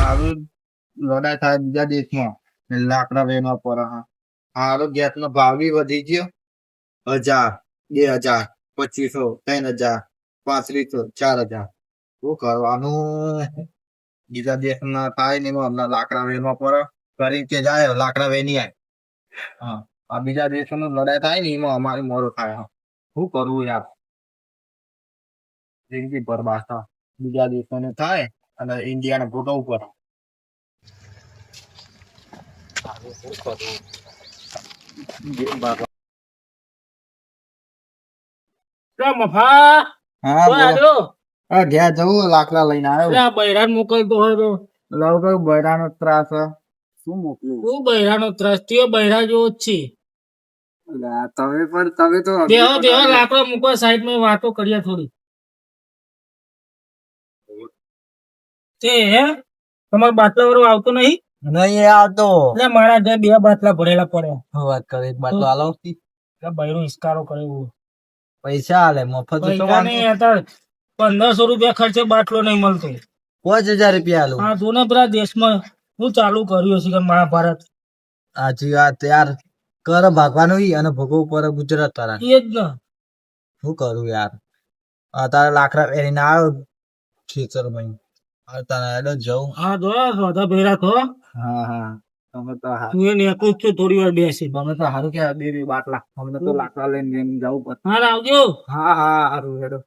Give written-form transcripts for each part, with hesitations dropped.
હારું લડાઈ થાય બીજા દેશમાં ને લાકડા વેણવા પડે. હા હારો ગેસ નો ભાવ બી વધી ગયો. 1000, 2000, 2500, 3000, 3500, 4000. શું કરવાનું? બીજા દેશના થાય ને એમાં હમણાં લાકડા વેણવા પડે. કરી કે જાય લાકડા વેણી આય. હા આ બીજા દેશોનો લડાઈ થાય ને એમાં અમારે મોડું થાય. હા શું કરવું યાર? જિંદગી બરબાદ થાય. બીજા દેશોને થાય અને ઇન્ડિયાને ભોગવવું પડે. શું કરવું? મફા હા બોલો. ઘેર જવું લાકડા લઈને આવ્યો. બૈરાન મોકલતો હોય તો લવ કયું બૈરાનો ત્રાસ છે. શું મોકલું? હું બૈરાનો ત્રાસ થયો બૈરા જેવો જ છે. તમે તો દેવા દેવા લાકડો મૂકો સાઈડ માં વાતો કરીએ થોડી. તે હે તમારો બાટલા વાળો આવતો નહીં? નહીં આવતો. એટલે મારા ઘરે 2 બાટલા ભરેલા પડ્યા. વાત કરે બાટલો આલો. એટલે બૈરો હિસકારો કરે એવું. પૈસા આલે મફત પૈસા નહીં અત્યારે 1500 રૂપિયા ખર્ચે બાટલો નહીં મળતો. 5000 રૂપિયા આલો. હા જોને પેલા દેશમાં હું ચાલુ કર્યું છે કે મહાભારત. સાચી વાત યાર. કર ભાગવાનું અને ભોગવવું પડે ગુજરાત તારા. એ જ ને શું કરું યાર? તારા લાકડા પહેરીને આવ્યો ખેતરમાં. તારા હેડો જવું. હા જો બધા ભેરા થો. હા હા તમે તો તું એ નેકું છું થોડી વાર બેસી. અમે તો સારું કે બે બાટલા અમને તો લાકડા લઈને જવું પડે. હા આવજો. હા હા સારું હેડો.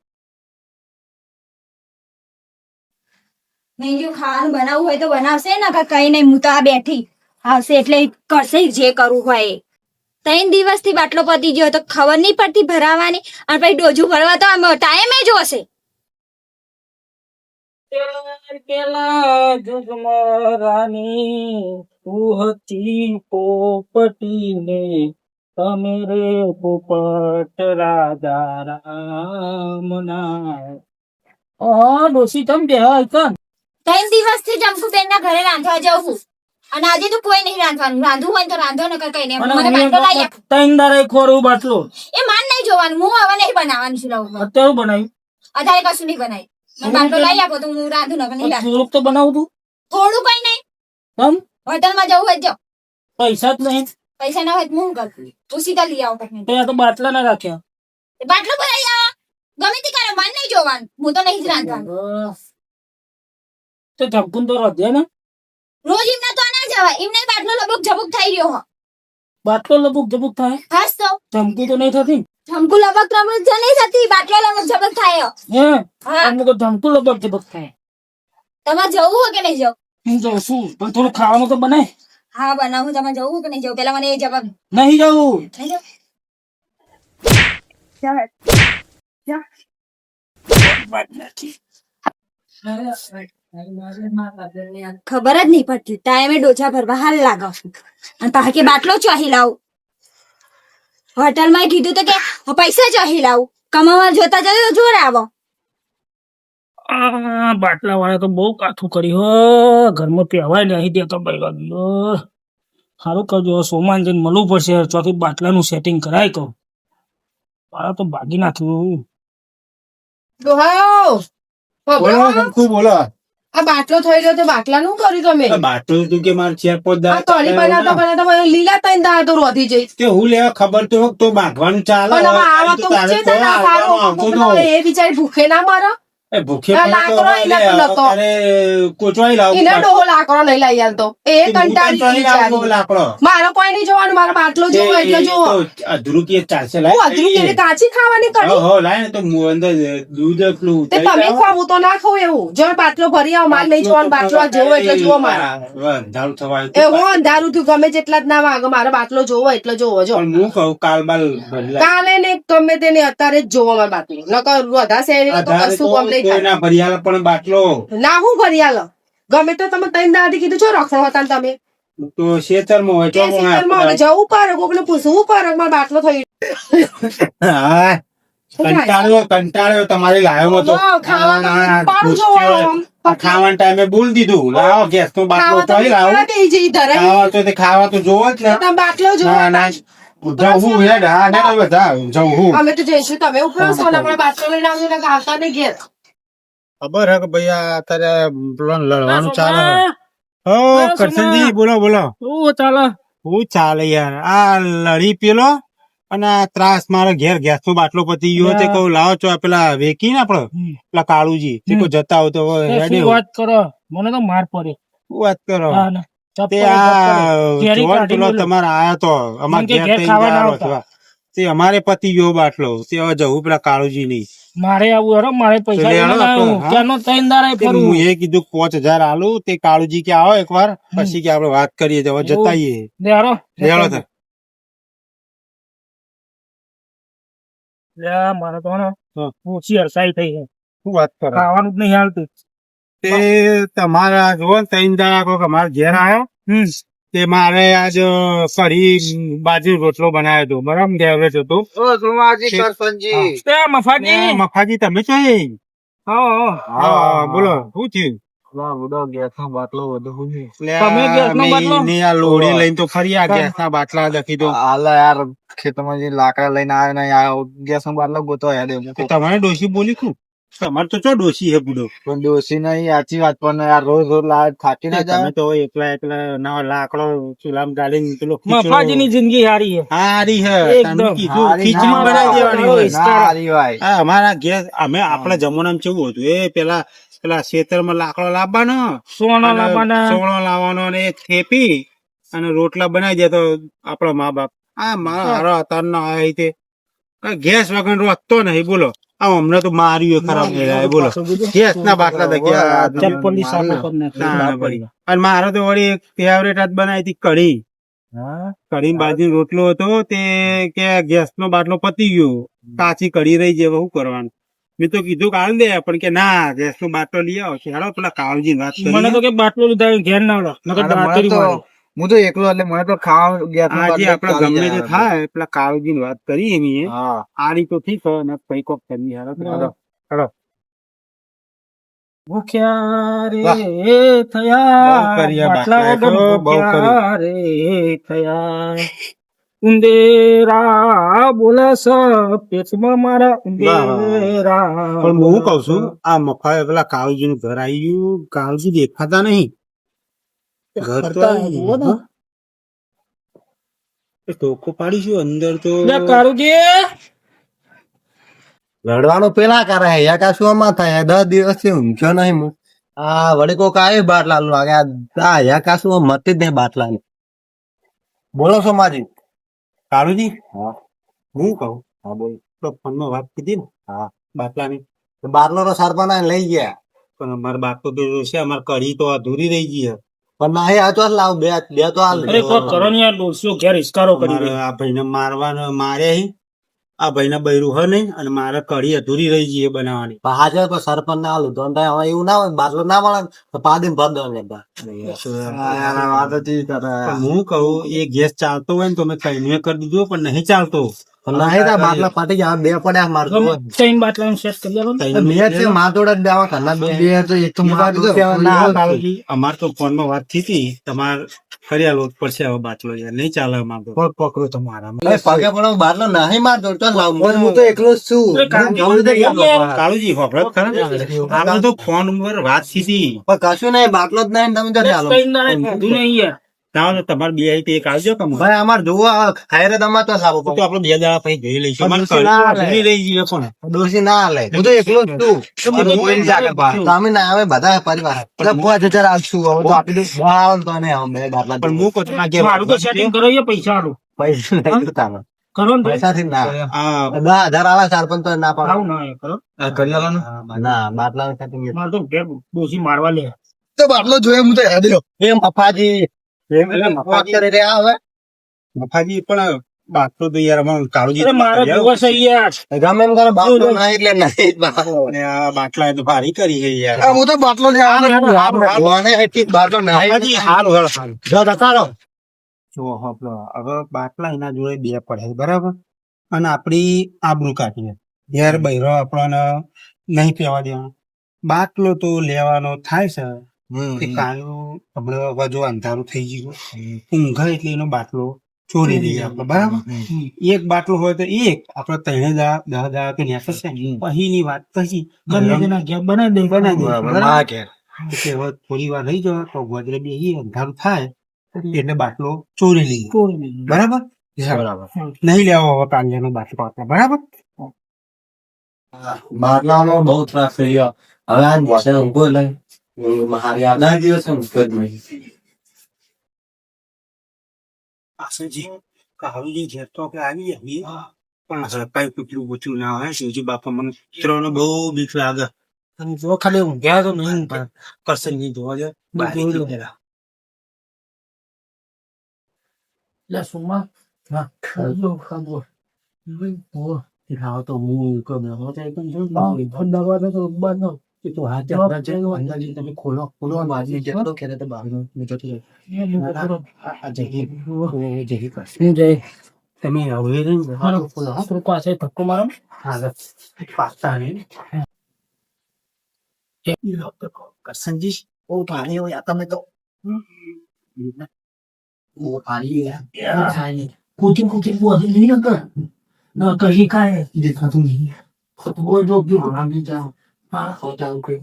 નહીં જો ખાવાનું બનાવવું હોય તો બનાવશે ને કઈ નહીં. હું તો આ બેઠી આવશે એટલે કરશે જે કરવું હોય એ. 3 દિવસથી બાટલો પતી ગયો તો ખબર નહીં પડતી ભરાવાની અને પછી ડોજું ભરવા તો આમ ટાઈમે જોશે. પેલા જુગમરાની તું હતી પોપટી ને તમે રે પોપટ રાજા રામના. ડોસી તમ બે કન 3 દિવસથી જમકુબેન ના ઘરે રાંધવા જાઉં છું અને આજે તો કોઈ નહીં રાંધવાનું. રાંધવું હોય તો રાંધો નકર કઈ નહીં. મને બાટલો લાવી આપ. 3 દાડા ખોરું બાટલો એ માન નહીં જોવાનું. હું હવે નહીં બનાવવાનું છું. લઉં અત્યારે બનાવ્યું અત્યારે કશું નહીં બનાવી. મને બાટલો લાવી આપો તો હું રાંધું નકર નહીં રાંધું. થોડુંક તો બનાવું તું. થોડું કઈ નહીં. તમ હોટલમાં જવું હોય તો જાઓ. પૈસા જ નહીં પૈસા ના હોય તો હું કરું. તું સીધા લઈ આવો પછી. તો તો બાટલા ના રાખ્યા. બાટલો ભરાઈ આવો. ગમે તે કરે મન નહીં જોવાનું. હું તો નહીં જ રાંધવાનું. તો ધમકુન તો રોધે ને રોજ એમને તો ના જવાય. એમને બાટલો લબુક ઝબુક થઈ રહ્યો હો. બાટલો લબુક જબુક થાય. હાસ તો ધમકી તો નહીં થતી ધમકુ લબક રમત જ નહીં થતી. બાટલો લબક ઝબક થાય. હે હા અમુક ધમકુ લબક જબક થાય. તમારે જવું હોય કે નહીં જવું? હું જાઉં છું પણ થોડું ખાવાનું તો બનાય. હા બનાવું. તમારે જવું હોય કે નહીં જવું? પેલા મને એ જવાબ. નહીં જવું. નહીં જવું? ચાલ. જા. ખબર જ નહીં પડતી. ટાઈમે ડોચા ભરવા હાલ લાગો અને પાછા કે બાટલો ચાહી લાવું. હોટલમાં કીધું તો કે પૈસા ચાહી લાવું. કમાવા જોતા જજો જોર આવો. બાટલા વાળા તો બહુ કાઠું કર્યું હો. ઘરમાં પહેવાય નહીં દેતો બૈરા ગયો. સારું કરજો સોમાન જઈને મળવું પડશે. ચોથી બાટલાનું સેટિંગ કરાય કહું. મારા તો ભાગી નાખ્યું. બોલો. આ બાટલો થઈ ગયો તો બાટલા નું કર્યું તમે? બાટલું તું કે મારે 4-5 આ તળી બનાવતા લીલા તઈને દાળ તો રોધી જઈ. કે હું લેવા ખબર તો બાંધવાનું ચાલે. પણ હવે આવા તો ઊંચે તો ના સારું. એ બિચારી ભૂખે ના મરે. ભૂખે લાકડો એના નતો. કોચવાઈ લાવ. એને ડોહો લાકડો નહીં લઈ આવતો. એ કંટાળી બિચારી. લાકડો મારો કોઈ નહીં જોવાનું. મારો બાટલો જોવો એટલે જોવો. અધરું કે ચાલશે હું અધરું કેને કાચી ખાવાની કરી. હો લાય ને તો અંદર દૂધ એટલું તે તમે ખાવું તો ના ખાવ એવું. જો બાટલો ભરી આવો. મારે નહીં જોવાનું. બાટલો આ જોવો એટલે જોવો મારા. અંધારું થવાય એ હું અંધારું થયું ગમે જેટલા જ ના વાગે. મારો બાટલો જોવો એટલે જોવો. જો પણ હું કહું કાલ બાલ બદલાય. કાલે ને ગમે તેને અત્યારે જ જોવો મારો બાટલો. નકર વધાશે તો કશું કામ નહીં થાય. કોઈના ભરિયાલ પણ બાટલો ના હું ભરી આલો. ગમે તો તમે તઈને દાદી કીધું છો રખડો હતા ને તમે તો શેતરમાં હોય તો જવું પડે. કોકને પૂછવું પડે મારો બાટલો થઈ હા કંટાળ્યો તમારી લાયો તો ખાવાના ટાઈમે બોલ દીધું લાવો ગેસ નો બાટલો તો લાવો. ખાવા તો ખાવા તો જોવો જ ને. બાટલો જો જવું હેડ હા ના બધા જવું. અમે તો જઈશું. તમે ઉપર છો ને આપણે બાટલો લઈને આવજો ને આવતા નહીં ઘેર. ખબર હે કે ભાઈ અત્યારે લડવાનું ચાલે. ઓ કરશનજી બોલો બોલો. શું ચાલે? હું ચાલે યાર આ લડી પેલો અને આ ત્રાસ મારો ઘેર ગેસ નો બાટલો પતી ગયો તે કહું લાવો છો પેલા વેકી ને આપડે પેલા કાળુજી તે કોઈ જતા હોય તો એ હેડે શું વાત કરો? મને તો માર પડે. શું વાત કરો હા ને. તે ચપ્પલે આ કેરી જોન કાઢી પેલો મેલ્યો. તમારે આયો તો અમાર મને કે ઘેર ઘેર તઈ ખાવા ના ગયો આવતા. હતો. તે અમારે પતી ગયો બાટલો તે હવે જવું પેલા કાળુજી ની મારે આવું હરો, મારે પૈસા તો લે જોઈને હાલો આવ્યો. તો, હા. ક્યાંનો ત્રણ દાડા તે ફરું. હું એ કીધું 5,000 આલું તે કાળુજી કે આવો એકવાર પછી કે આપડે વાત કરીએ તો હવે જતા આઈએ. લે હારો. લે હાલો તાર. લે મારે તો ને હા. ઓછી હરસાઈ થઈ છે. શું વાત કરો ખાવાનું જ નહીં હાલતું. તે તમારા જો ને 3 દાડા કોક અમારા ઘેર આવ્યો તે મારે આજ કઢી બાજુ રોટલો બનાવ્યો હતો બરાબર ફેવરેટ હતો ઓ સોમાજી કરશનજી તે મફાજી. ને મફાજી તમે છો એ? હા બોલો શું થયું? ગેસનો બાટલો વધુ લે તમે ગેસનો બાટલો? મેં આ લોડી લઈને તો ફરી આ ગેસના બાટલા લખી દો. હાલા યાર ખેતરમાં જે લાકડા લઈને આવ્યો ને આ ગેસનો બાટલો ગોતો યાર તે તમારે ડોશી બોલી શું? તમારે તો ચો ડોશી હે બુડો. પણ દોશી નહીં સાચી વાત પણ યાર રોજ રોજ લાવે થાકી ના તમે જાય તો એકલા ના લાકડો ચૂલામાં ગાલીને પેલો ખીચડો- મફાજીની જિંદગી હારી છે. હારી હે એકદમ. તમે કીધું હારી ખીચડી ના બનાવી દેવાની હોય. ના હારી ભાઈ આ અમારા ગેસ અમે આપણા જમાનામાં કેવું હતું એ પેલા ખેતરમાં લાકડો લાવવાનો સોનો અને લાવવાના. સોણો લાવવાનો અને એ થેપી અને રોટલા બનાવી દે તો આપણા મા બાપ આ મારા અત્યારના આ રીતે ગેસ વગર રોકતો નહીં બોલો આ અમને તો માર્યું ખરાબ થઈ જાય બોલો ગેસ ના બાટલા તો ગયા ચપ્પલની સામે પર નાખી. ના પડી. અને મારો તો વળી એક ફેવરેટ જ બનાવી હતી કઢી કઢી બાજુ રોટલો હતો તે કે ગેસ નો બાટલો પતી ગયો કાચી કઢી રહી જાય હવે શું કરવાનું મેં તો કીધું કાલ દે પણ કે ના ગેસ નો બાટલો લઈ આવો હેડો પેલા કાળજી વાત મને તો કરી કે બાટલો લીધા ઘેર ના આવડો નકર મને દાંતેરી તો મારી. હું તો એકલો એટલે મને તો ખાવા ગેસનો આજે બાટલો આપડે ચાલી ગમે તે જાય. થાય પેલા કાળજી વાત કરી એની હા આડી તો ઠીક હોય ને કઈ કોક કરી હેડો ભૂખ્યા રે વાહ. થયા બહુ કર્યા બાટલા બાટલા વગર તો બહુ ભૂખ્યા રે થયા ઉંદેરા બોલે છે પેટમાં મારા ઉંદેરા પણ હું કઉ છું આ મફા પેલા કાળજી નું ઘર આવી ગયું કાળજી દેખાતા નહીં ઘર તો આવી જુઓ ને. ગયું. એ ટોકો પાડીશું અંદર તો લે કારુજી લડવાનું પેલા કરે હે યા કા શું માં થાય 10 દિવસથી ઊંઘ્યો નહીં હું આ વળી કોક આવ્યો બાટલા લાગે આ યા કા શું મતી જ નહીં બાટલા ને બોલો છો માજી કાળુજી હા. હું કહું હા બોલ તો ફોનમાં વાત કીધી ને હા બાટલાની બાટલો તો સરપંચ લઈ ગયા પણ અમારા બાટલો તો છે અમારે કઢી તો અધૂરી રહી ગઈ છે. પણ ના આ તો લાવ બે તો હાલ અરે કોઈ કરો ને યાર ડોસીઓ ઘેર હિસકારો કરી અમારે દે. આ ભાઈને મારવાનો માર્યા હી. આ ભાઈને બૈરું હે નહીં અને મારે કઢી અધૂરી રહી ગઈ છે બનાવવાની હાજર પણ સરપંચ ના આલું તો હવે એવું ના હોય બાટલો ના મળે તો પાડીને ભર દો ને બા. હા, યાર આ વાત જ ઈ કરે. પણ હું કહું એ ગેસ ચાલતો હોય ને તો મેં કઈને કરી દીધું પણ નહીં ચાલતો પણ નહીં તા બાટલા ફાટી ગયા બે પડ્યા મારતો ગમે ત્રણ બાટલાનું સેટ કરી આલો ને. બે છે માતોડા જ દેવા કરના બે બે તો એક તો મારી દો. ના કાળુજી અમાર તો ફોનમાં વાત થઈ હતી તમાર ફરિયાદ લોટ પડશે હવે બાટલો યાર નહીં ચાલે અમાર તો પગ પકડો તમારા એ પગે પણ બાટલો નહીં મારતો તો લાવ હું તો એકલો જ છું અરે કારુજી, કાળુજી હોભળો તો ખરા આપણે તો ફોન ઉપર વાત થઈ હતી પણ કશું નહીં બાટલો જ નહીં તમે તો ચાલો ત્રણ દાડા ખાધું નહીં યાર. ના તો તમારે બે આવી તો એક આવજો કમ ભાઈ અમાર જોવો હાયરે તમારે તો લાવો તો આપણે 2 દાડા પછી જોઈ લઈશું અમારે પણ ના કઢી અધૂરી રહી ગઈ છે પણ ડોસી ના લે હું તો એકલો જ છું બધું કોઈ જાગે બહાર. તમે ના આવે બધા પરિવાર એટલે 5000 આપશું હવે તો આપી દો આવે ને તો નહીં હવે બે બાટલા પણ હું કહું છું આ જે મારું તો સેટિંગ કરો યાર, પૈસા આલું. પૈસા નહીં જોતા અમે. કરો ને ભાઈ. પૈસાથી ના આ 10,000 આલે સરપંચ તો ના પાડો આવું ના યાર, કરો. આ કરી આલો ને. ના બાટલા setting મારે તો ઘેર ડોસી મારવા લે. તો બાટલો જોયો હું તો યાદ રહ્યો. એમ અફાજી એમ એટલે મફાજી રે આવે મફાજી પણ બાટલો તો યાર અમારે કાળુજી અરે મારો જોવા છે યાર. ગમે એમ કરે બાટલો નહીં એટલે નહીં જ બાટલો. અને આ બાટલા એ તો ભારી કરી છે યાર આ હું તો બાટલો જ મને હેઠી જ બાટલો નહીં મફાજી હારું હારું હારું જો જતા રહો. જો હવે બાટલા એના જોડે બે પડે બરાબર અને આપડી આબરૂ કાઢીએ યાર બૈરો આપણને નહીં પીવા દેવાનો બાટલો તો લેવાનો થાય છે કે કાળું હમણાં હવે જો અંધારું થઈ ગયું ઊંઘ એટલે એનો બાટલો ચોરી લઈએ આપણે બરાબર એક બાટલો હોય તો એક આપડે 3 દાડા કે નેકળશે પહીની વાત પછી ગમે તેના ઘેર બનાવી દે. બનાવી દે. ના ઘેર. કે હવે થોડી વાર રહી જાવ તો ગોદરે બેસી અંધારું થાય એટલે બાટલો ચોરી લઈએ ચોરી લીધી. બરાબર બરાબર નહીં લેવો હવે કાંજાનો બાટલો આપણે બરાબર બાટલામાં બહુ ત્રાસ થઈ ગયો હવે આ બોસે ઊંઘો એટલે મારી આધા દિવસ ઊંઘતો જ નહીં આસુજી કાહુજી ઘેર તો કે આવી જઈએ પણ સરકારી કૂતરું પૂછ્યું ના હોય શિવજી બાપા મને કૂતરાનો બહુ બીક લાગે અને જો ખાલી ઊંઘ્યા તો નહીં પણ કરશે નહીં જોવા જાય બારી જોઈ લો. જરા. લે સુમા હા ખાજો ખાજો ખાવ તો હું કમે હો તો એકદમ જો દવા તો બંધ કે તો હાથ જવાબ અંદર ચાલ્યો. અંદર જઈને તમે ખોલો ખોલો મારી જેટલો ખેરે તો બહાર નીચે થઈ આ જગી જગી કરશે હું જઈ તમે હવે નહીં હાલો. ખોલો થોડું પાસે ધક્કો મારો હા પાસ્તા ને કરસનજી બહુ ભારે હોય આ તમે તો બહુ ભારી કોચિંગ કોચિંગ બોલ નહીં કર ના કहीं ખાए દેખાતું નહીં वो जो भी આવી જાઓ हाँ હોતા કે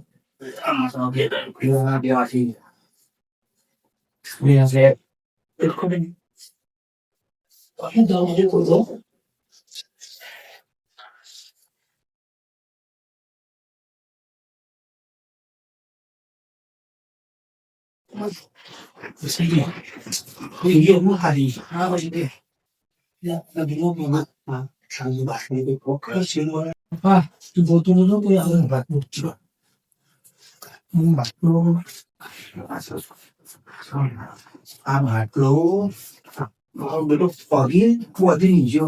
देवासी इसको भी जाओ मुझे को दो ये वो हरी हाँ वही दे अभी वो मत हाँ शादी बात नहीं कोई कोई चीज़ हाँ tu botu no puede haber back mucho un backlo a backlo no pero pagi puede ni yo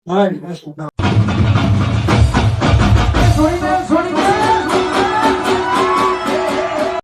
Ay,